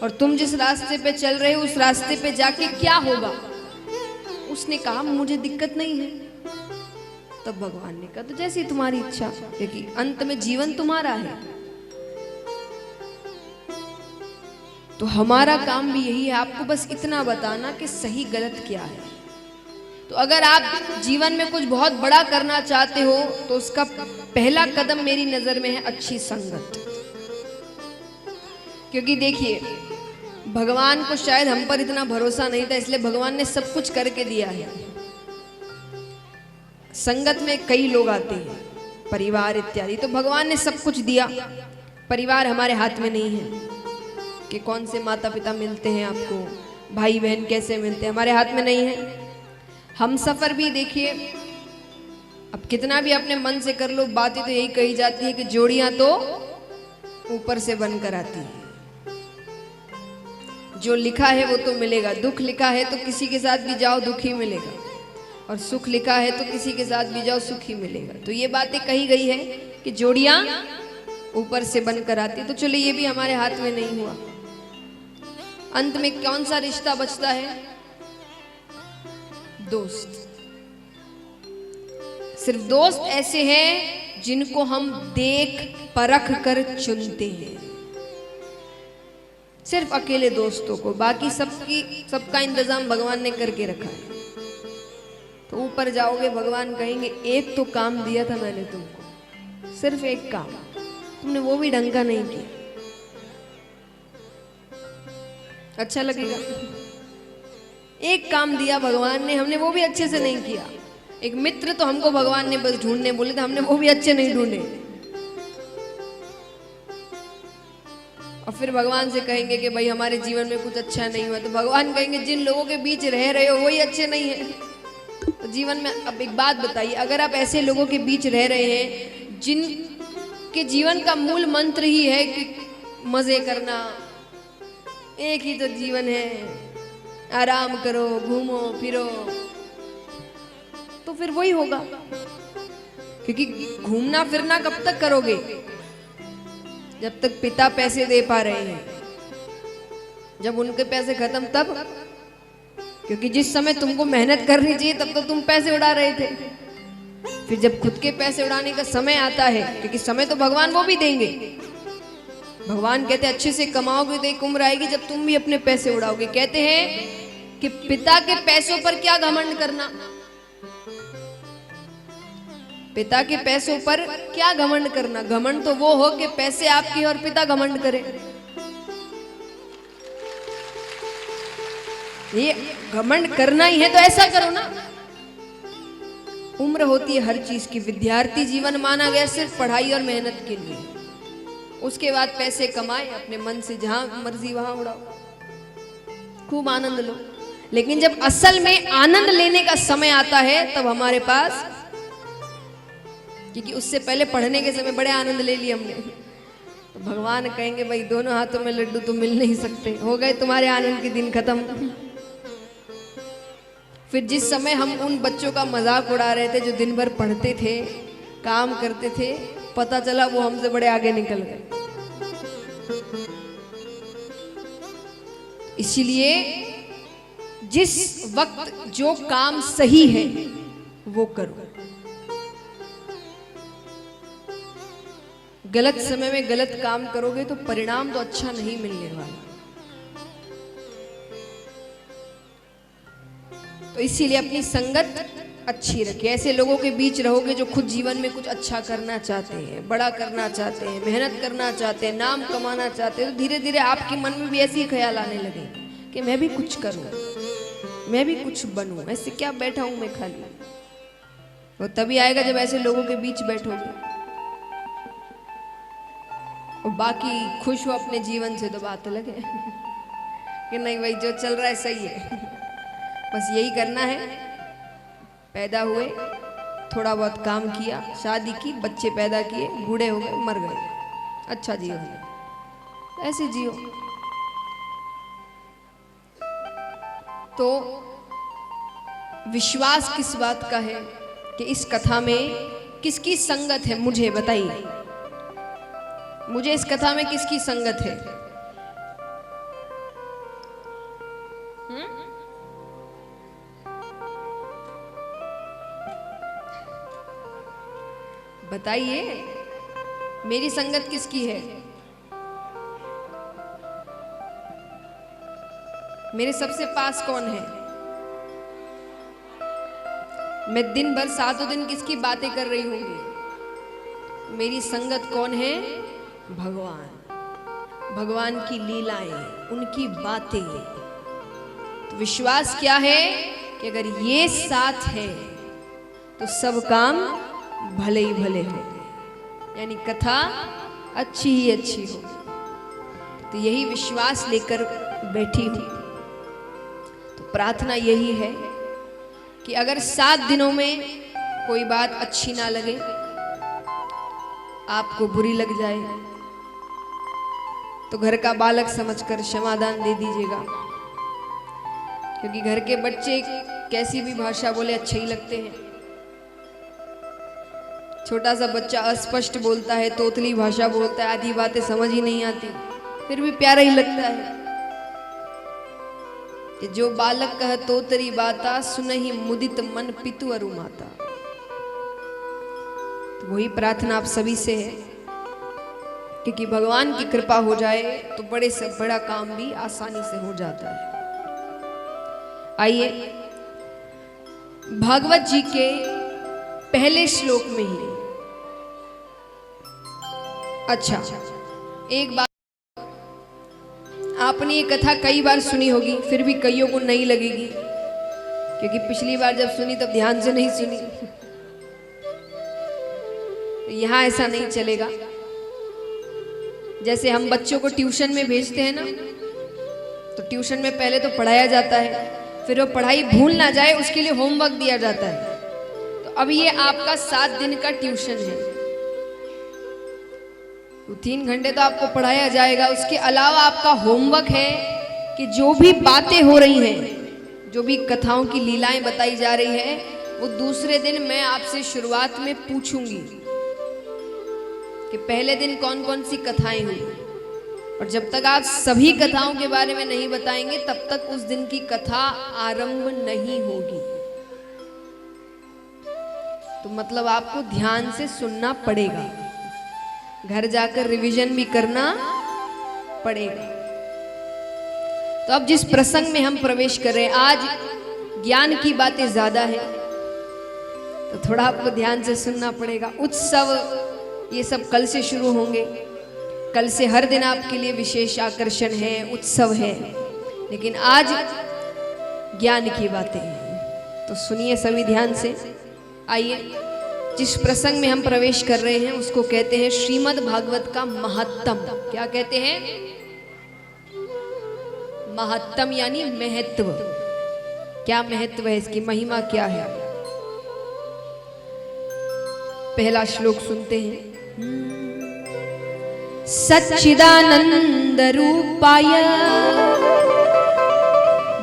और तुम जिस रास्ते पे चल रहे हो उस रास्ते पे जाके क्या होगा। उसने कहा मुझे दिक्कत नहीं है। तब भगवान ने कहा तो जैसी तुम्हारी इच्छा, क्योंकि अंत में जीवन तुम्हारा है। तो हमारा काम भी यही है, आपको बस इतना बताना कि सही गलत क्या है। तो अगर आप जीवन में कुछ बहुत बड़ा करना चाहते हो तो उसका पहला कदम मेरी नजर में है अच्छी संगत। क्योंकि देखिए भगवान को शायद हम पर इतना भरोसा नहीं था, इसलिए भगवान ने सब कुछ करके दिया है। संगत में कई लोग आते हैं, परिवार इत्यादि, तो भगवान ने सब कुछ दिया। परिवार हमारे हाथ में नहीं है कि कौन से माता पिता मिलते हैं आपको, भाई बहन कैसे मिलते हैं, हमारे हाथ में नहीं है। हम सफर भी देखिए, अब कितना भी अपने मन से कर लो, बातें तो यही कही जाती है कि जोड़ियां तो ऊपर से बनकर आती है। जो लिखा है वो तो मिलेगा, दुख लिखा है तो किसी के साथ भी जाओ दुख ही मिलेगा, और सुख लिखा है तो किसी के साथ भी जाओ सुख ही मिलेगा। तो ये बातें कही गई है कि जोड़ियां ऊपर से बनकर आती। तो चलिए ये भी हमारे हाथ में नहीं हुआ। अंत में कौन सा रिश्ता बचता है? दोस्त। सिर्फ दोस्त ऐसे हैं जिनको हम देख परख कर चुनते हैं, सिर्फ अकेले दोस्तों को। बाकी सबका इंतजाम भगवान ने करके रखा है। तो ऊपर जाओगे भगवान कहेंगे एक तो काम दिया था मैंने तुमको, सिर्फ एक काम, तुमने वो भी ढंग का नहीं किया। अच्छा लगेगा? एक काम दिया भगवान ने, हमने वो भी अच्छे से नहीं किया। एक मित्र तो हमको भगवान ने बस ढूंढने बोले थे, हमने वो भी अच्छे नहीं ढूंढे। और फिर भगवान से कहेंगे कि भाई हमारे जीवन में कुछ अच्छा नहीं हुआ, तो भगवान कहेंगे जिन लोगों के बीच रह रहे हो वही अच्छे नहीं है। तो जीवन में अब एक बात बताइए, अगर आप ऐसे लोगों के बीच रह रहे हैं जिनके जीवन का मूल मंत्र ही है कि मजे करना, एक ही तो जीवन है, आराम करो, घूमो फिरो, तो फिर वही होगा। क्योंकि घूमना फिरना कब तक करोगे? जब तक पिता पैसे दे पा रहे हैं, जब उनके पैसे खत्म तब। क्योंकि जिस समय तुमको मेहनत करनी चाहिए तब तो तुम पैसे उड़ा रहे थे। फिर जब खुद के पैसे उड़ाने का समय आता है, क्योंकि समय तो भगवान वो भी देंगे, भगवान कहते हैं अच्छे से कमाओगे तो एक उम्र आएगी जब तुम भी अपने पैसे उड़ाओगे। कहते हैं कि पिता के पैसों पर क्या घमंड करना, पिता के पैसों पर क्या घमंड करना। घमंड तो वो हो कि पैसे आपके और पिता घमंड करे। ये घमंड करना ही है तो ऐसा करो ना। उम्र होती है हर चीज की। विद्यार्थी जीवन माना गया सिर्फ पढ़ाई और मेहनत के लिए, उसके बाद पैसे कमाए, अपने मन से जहां मर्जी वहां उड़ाओ, खूब आनंद लो। लेकिन जब असल में आनंद लेने का समय आता है तब हमारे पास, क्योंकि उससे पहले पढ़ने के समय बड़े आनंद ले लिए हमने, तो भगवान कहेंगे भाई दोनों हाथों में लड्डू तो मिल नहीं सकते, हो गए तुम्हारे आनंद के दिन खत्म। फिर जिस समय हम उन बच्चों का मजाक उड़ा रहे थे जो दिन भर पढ़ते थे, काम करते थे, पता चला वो हमसे बड़े आगे निकल गए। इसीलिए जिस वक्त जो काम सही है वो करो। गलत समय में गलत काम करोगे तो परिणाम तो अच्छा नहीं मिलने वाला। तो इसीलिए अपनी संगत अच्छी रखिए। ऐसे लोगों के बीच रहोगे जो खुद जीवन में कुछ अच्छा करना चाहते हैं, बड़ा करना चाहते हैं, मेहनत करना चाहते हैं, नाम कमाना चाहते हैं, तो धीरे धीरे आपके मन में भी ऐसे ही ख्याल आने लगे कि मैं भी कुछ करूं, मैं भी कुछ बनूं, ऐसे क्या बैठा हूं मैं खाली। वो तभी आएगा जब ऐसे लोगों के बीच बैठोगे। और बाकी खुश हो अपने जीवन से तो बात अलग है कि नहीं भाई जो चल रहा है सही है, बस यही करना है। पैदा हुए, थोड़ा बहुत काम किया, शादी की, बच्चे पैदा किए, बूढ़े हो गए, मर गए, अच्छा जीवन है, ऐसे जियो। तो विश्वास किस बात का है कि इस कथा में किसकी संगत है, मुझे बताइए, मुझे इस कथा में किसकी संगत है। बताइए, मेरी संगत किसकी है? मेरे सबसे पास कौन है? मैं दिन भर 7 दिन किसकी बातें कर रही होंगी? मेरी संगत कौन है? भगवान। भगवान की लीलाएं, उनकी बातें। तो विश्वास क्या है कि अगर ये साथ है तो सब काम भले ही भले होंगे, यानी कथा अच्छी ही अच्छी होगी। तो यही विश्वास लेकर बैठी हूं। तो प्रार्थना यही है कि अगर 7 दिनों में कोई बात अच्छी ना लगे, आपको बुरी लग जाए, तो घर का बालक समझकर क्षमादान दे दीजिएगा, क्योंकि घर के बच्चे कैसी भी भाषा बोले अच्छे ही लगते हैं। छोटा सा बच्चा अस्पष्ट बोलता है, तोतली भाषा बोलता है, आधी बातें समझ ही नहीं आती, फिर भी प्यारा ही लगता है। कि जो बालक कह तोतरी बाता, सुनहि मुदित मन पितु अरु माता। तो वही प्रार्थना आप सभी से है, क्योंकि भगवान की कृपा हो जाए तो बड़े से बड़ा काम भी आसानी से हो जाता है। आइए भागवत जी के पहले श्लोक में ही, अच्छा एक बात, आपने ये कथा कई बार सुनी होगी, फिर भी कईयों को नहीं लगेगी, क्योंकि पिछली बार जब सुनी तब ध्यान से नहीं सुनी। यहां ऐसा नहीं चलेगा। जैसे हम बच्चों को ट्यूशन में भेजते हैं ना, तो ट्यूशन में पहले तो पढ़ाया जाता है, फिर वो पढ़ाई भूल ना जाए उसके लिए होमवर्क दिया जाता है। तो अब ये आपका 7 दिन का ट्यूशन है, तो 3 घंटे तो आपको पढ़ाया जाएगा। उसके अलावा आपका होमवर्क है कि जो भी बातें हो रही हैं, जो भी कथाओं की लीलाएं बताई जा रही है, वो दूसरे दिन मैं आपसे शुरुआत में पूछूंगी कि पहले दिन कौन कौन सी कथाएं हुई। और जब तक आप सभी कथाओं के बारे में नहीं बताएंगे, तब तक उस दिन की कथा आरंभ नहीं होगी। तो मतलब आपको ध्यान से सुनना पड़ेगा, घर जाकर रिवीजन भी करना पड़ेगा। तो अब जिस प्रसंग में हम प्रवेश कर रहे हैं, आज ज्ञान की बातें ज्यादा है, तो थोड़ा आपको ध्यान से सुनना पड़ेगा। उत्सव ये सब कल से शुरू होंगे, कल से हर दिन आपके लिए विशेष आकर्षण है, उत्सव है, लेकिन आज ज्ञान की बातें हैं। तो सुनिए सभी ध्यान से। आइए, जिस प्रसंग में हम प्रवेश कर रहे हैं उसको कहते हैं श्रीमद् भागवत का महत्तम। क्या कहते हैं? महत्तम यानी महत्व। क्या महत्व है इसकी, महिमा क्या है? पहला श्लोक सुनते हैं। सच्चिदानंद रूपाय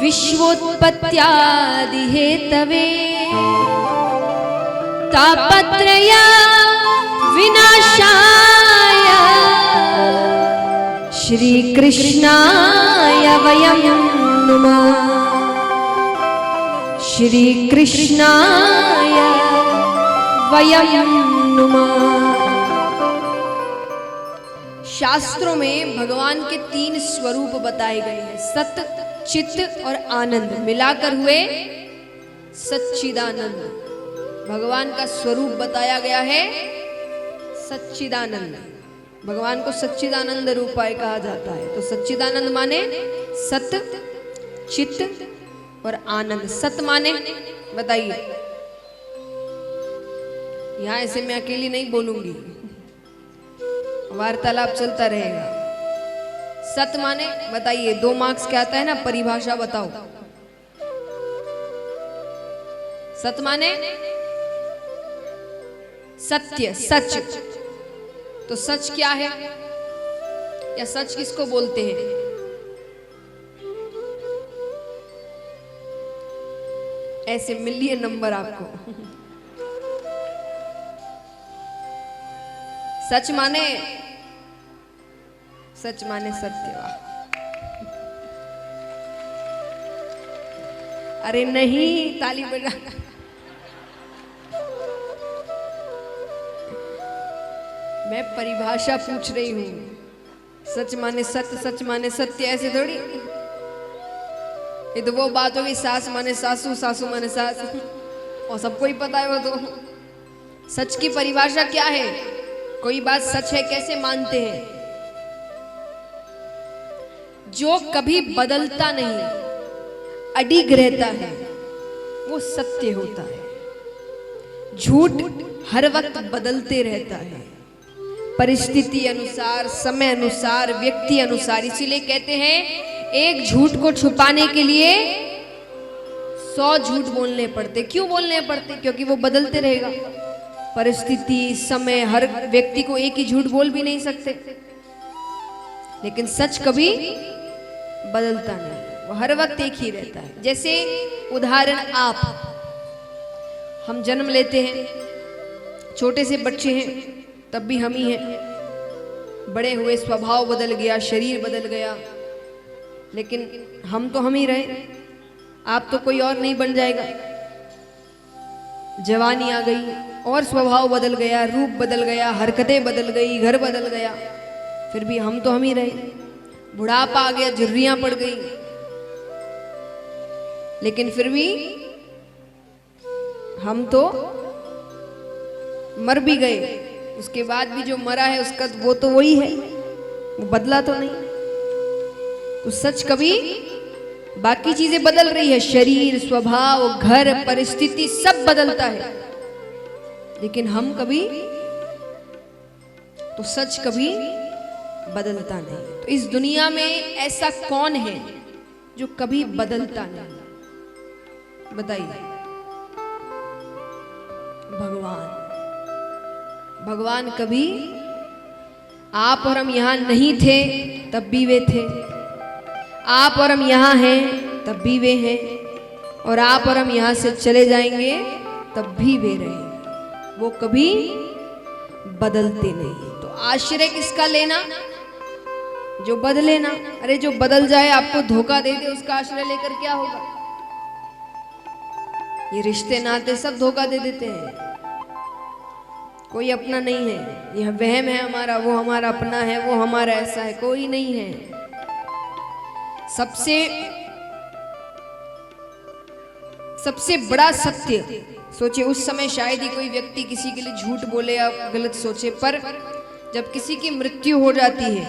विश्वोत्पत्त्यादि हेतवे तापत्रय विनाशाय श्री कृष्णाय वयं नुमः। श्री कृष्णाय वयं नुमः। शास्त्रों में भगवान के 3 स्वरूप बताए गए हैं, सत, चित्त और आनंद, मिलाकर हुए सच्चिदानंद। भगवान का स्वरूप बताया गया है सच्चिदानंद। भगवान को सच्चिदानंद रूपाय कहा जाता है। तो सच्चिदानंद माने सत, चित्त और आनंद। सत माने बताइए, यहां ऐसे मैं अकेली नहीं बोलूंगी, वार्तालाप चलता रहेगा। सत माने बताइए, 2 मार्क्स क्या आता है ना, परिभाषा बताओ। सत माने सत्य, सच। तो सच क्या है, या सच किसको बोलते हैं? ऐसे मिलिए नंबर आपको। सच माने सत्य। अरे नहीं, ताली बजा। मैं परिभाषा पूछ रही हूं। सच माने सत्य, सच माने सत्य, ऐसे थोड़ी। ये तो वो बात हो गई, सास माने सासू, सासू माने सास, और सबको ही पता है वो तो। सच की परिभाषा क्या है? कोई बात सच है कैसे मानते हैं? जो कभी बदलता नहीं, अडिग रहता है, वो सत्य होता है। झूठ हर वक्त बदलते रहता है, परिस्थिति अनुसार, समय अनुसार, व्यक्ति अनुसार। इसीलिए कहते हैं एक झूठ को छुपाने के लिए 100 झूठ बोलने पड़ते। क्यों बोलने पड़ते? क्योंकि वो बदलते रहेगा। परिस्थिति, समय, हर व्यक्ति को एक ही झूठ बोल भी नहीं सकते। लेकिन सच कभी बदलता नहीं, वो हर वक्त एक ही रहता है। जैसे उदाहरण, आप, हम जन्म लेते हैं, छोटे से बच्चे हैं तब भी हम ही हैं। बड़े हुए स्वभाव बदल गया, शरीर बदल गया, लेकिन हम तो हम ही रहे। आप तो कोई और नहीं बन जाएगा। जवानी आ गई और स्वभाव बदल गया, रूप बदल गया, हरकतें बदल गई, घर बदल गया, फिर भी हम तो हम ही रहे। बुढ़ापा आ गया, झुर्रियां पड़ गई, लेकिन फिर भी हम तो मर भी गए। उसके बाद भी जो मरा है उसका वो तो वही है, वो बदला तो नहीं। तो सच कभी, बाकी चीजें बदल रही है, शरीर, स्वभाव, घर, परिस्थिति सब बदलता है, लेकिन हम कभी, तो सच कभी बदलता नहीं। तो इस दुनिया में ऐसा कौन है जो कभी बदलता नहीं? बताइए। भगवान। भगवान कभी, आप और हम यहां नहीं थे तब भी वे थे, आप और हम यहां हैं तब भी वे हैं, और आप और हम यहां से चले जाएंगे तब भी वे रहेंगे। वो कभी बदलते नहीं। तो आश्रय किसका लेना? जो बदले ना। अरे जो बदल जाए, आपको धोखा दे दे, उसका आश्रय लेकर क्या होगा? ये रिश्ते नाते सब धोखा दे देते हैं। कोई अपना नहीं है। यह वहम है हमारा, वो हमारा अपना है, वो हमारा ऐसा है, कोई नहीं है। सबसे बड़ा सत्य, सोचिए उस समय शायद ही कोई व्यक्ति किसी के लिए झूठ बोले या गलत सोचे, पर जब किसी की मृत्यु हो जाती है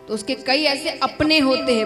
तो उसके कई ऐसे अपने होते हैं।